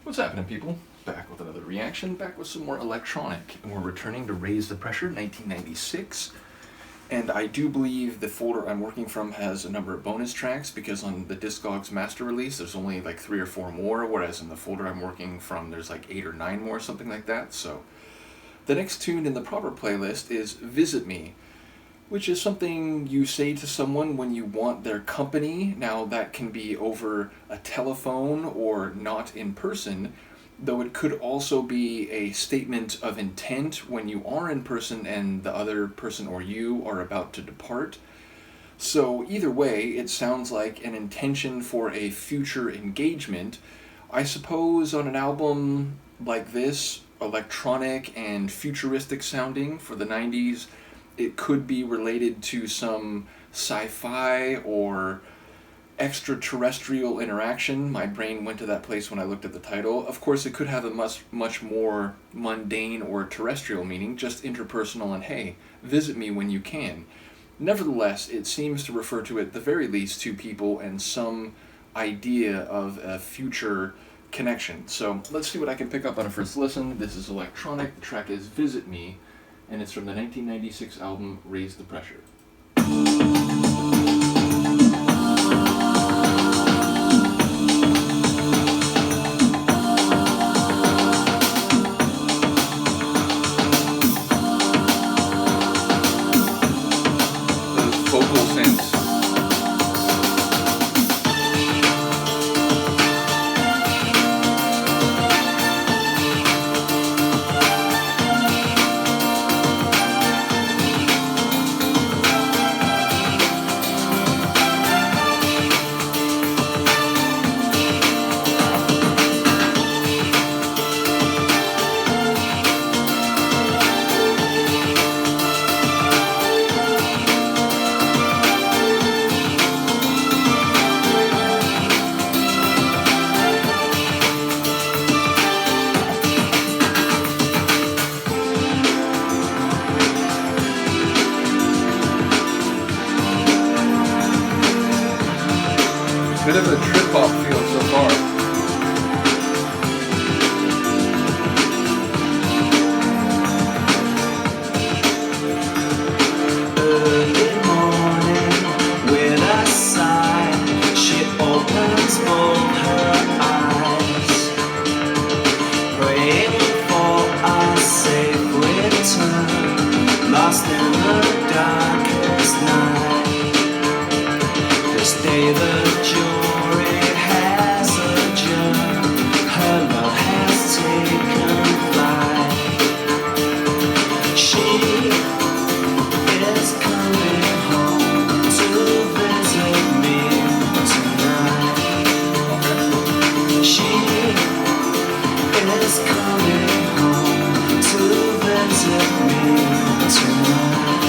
What's happening, people? Back with another reaction, back with some more electronic, and we're returning to Raise the Pressure, 1996. And I do believe the folder I'm working from has a number of bonus tracks, because on the Discogs master release there's only like 3 or 4 more, whereas in the folder I'm working from there's like 8 or 9 more, something like that. So the next tune in the proper playlist is Visit Me, which is something you say to someone when you want their company. Now, that can be over a telephone or not in person, though it could also be a statement of intent when you are in person and the other person or you are about to depart. So either way, it sounds like an intention for a future engagement. I suppose on an album like this, electronic and futuristic sounding for the 90s, it could be related to some sci-fi or extraterrestrial interaction. My brain went to that place when I looked at the title. Of course, it could have a much more mundane or terrestrial meaning, just interpersonal and hey, visit me when you can. Nevertheless, it seems to refer to, at the very least, two people and some idea of a future connection. So let's see what I can pick up on a first listen. This is electronic. The track is Visit Me, and it's from the 1996 album Raise the Pressure. Those vocal synths. Bit of a trip-hop feel so far. Early morning, with a sigh, she opens both her eyes, praying for a safe return, lost in the darkest night. This day the jury has adjourned, her love has taken flight. She is coming home to visit me tonight. She is coming home to visit me tonight.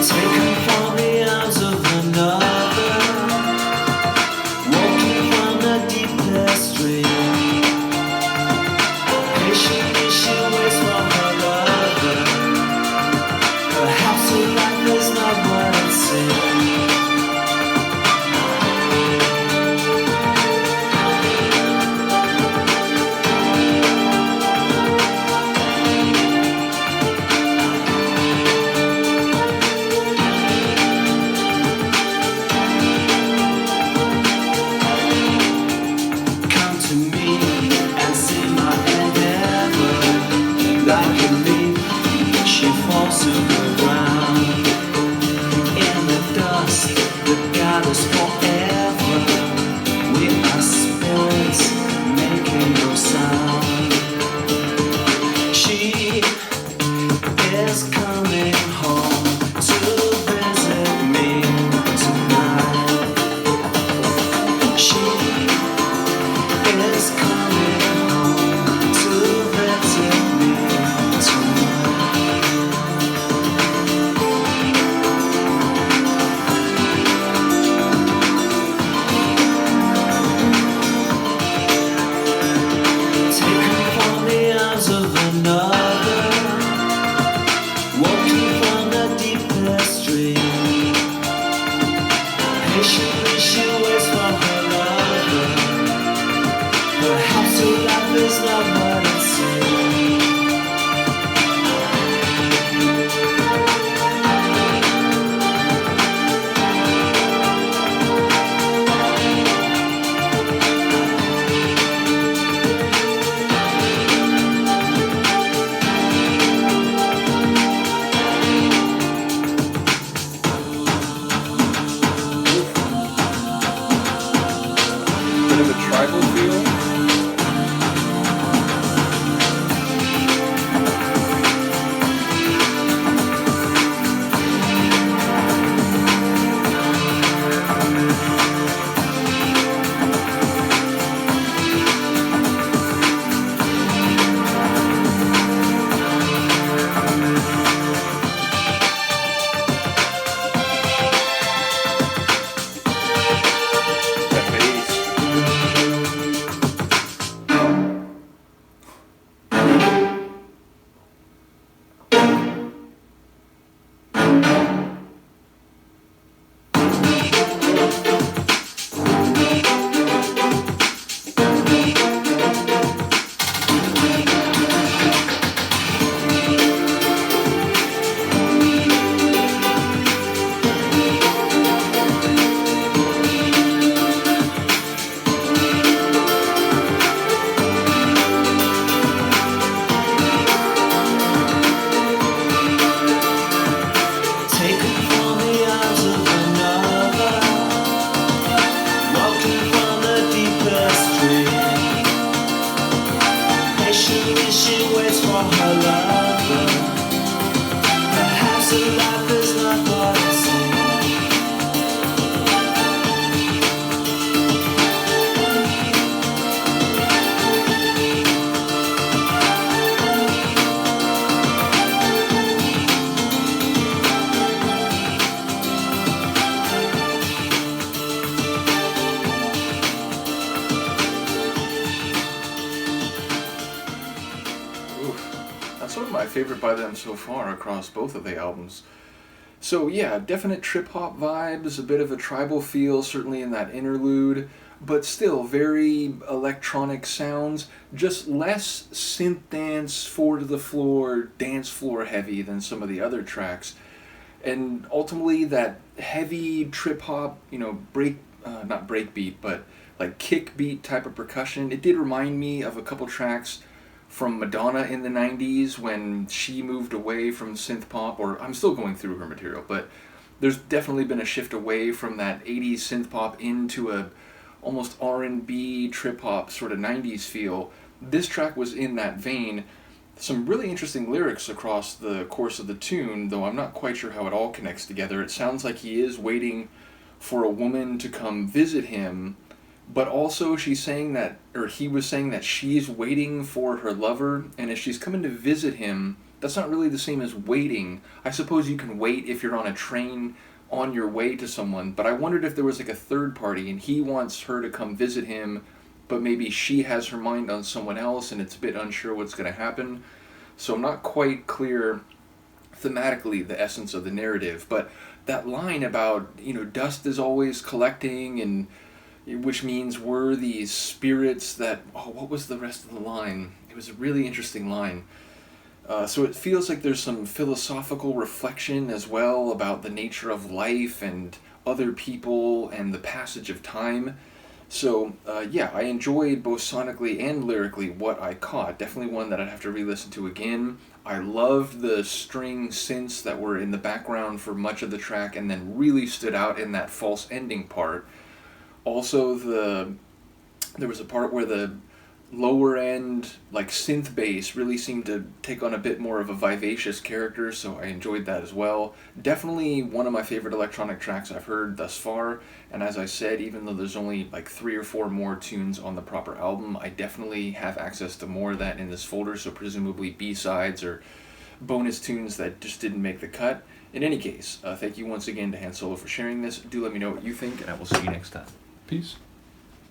Taken from the arms of another, walking from the deepest stream. Patiently she waits for her lover. Perhaps her life is not what it seems. Come to me and see my endeavor. Like a leaf, she falls to the ground. In the dust that gathers forever, we are spirits making no sound. She is coming home to visit me tonight. She is coming home to visit me tonight. Taken from the arms of another, walking from the deepest stream. Patiently she waits for her lover. life is not what it seems. Bit of a tribal feel. That bass. Taken from the arms of another, walking from the deepest dream. Patiently she waits for her lover. Perhaps her life is not what it seems. Oof. That's one of my favorite by them so far across both of the albums. So yeah, definite trip hop vibes, a bit of a tribal feel, certainly in that interlude, but still very electronic sounds, just less synth dance, four to the floor, dance floor heavy than some of the other tracks. And ultimately that heavy trip hop, not break beat, but like kick beat type of percussion, it did remind me of a couple tracks from Madonna in the 90s when she moved away from synth pop, or I'm still going through her material, but there's definitely been a shift away from that 80s synth pop into a almost R&B trip hop sort of 90s feel. This track was in that vein. Some really interesting lyrics across the course of the tune, though I'm not quite sure how it all connects together. It sounds like he is waiting for a woman to come visit him, but also she's saying that, or he was saying that she's waiting for her lover, and if she's coming to visit him, that's not really the same as waiting. I suppose you can wait if you're on a train on your way to someone, but I wondered if there was like a third party and he wants her to come visit him, but maybe she has her mind on someone else and it's a bit unsure what's going to happen. So I'm not quite clear thematically the essence of the narrative, but that line about, dust is always collecting, and which means we're these spirits that, what was the rest of the line? It was a really interesting line. So it feels like there's some philosophical reflection as well about the nature of life and other people and the passage of time. So I enjoyed both sonically and lyrically what I caught. Definitely one that I'd have to re-listen to again. I loved the string synths that were in the background for much of the track and then really stood out in that false ending part. Also, there was a part where the lower end, like synth bass, really seemed to take on a bit more of a vivacious character, so I enjoyed that as well. Definitely one of my favorite electronic tracks I've heard thus far, and as I said, even though there's only like 3 or 4 more tunes on the proper album, I definitely have access to more of that in this folder, so presumably B-sides or bonus tunes that just didn't make the cut. In any case, thank you once again to Han Solo for sharing this. Do let me know what you think, and I will see you next time. Peace.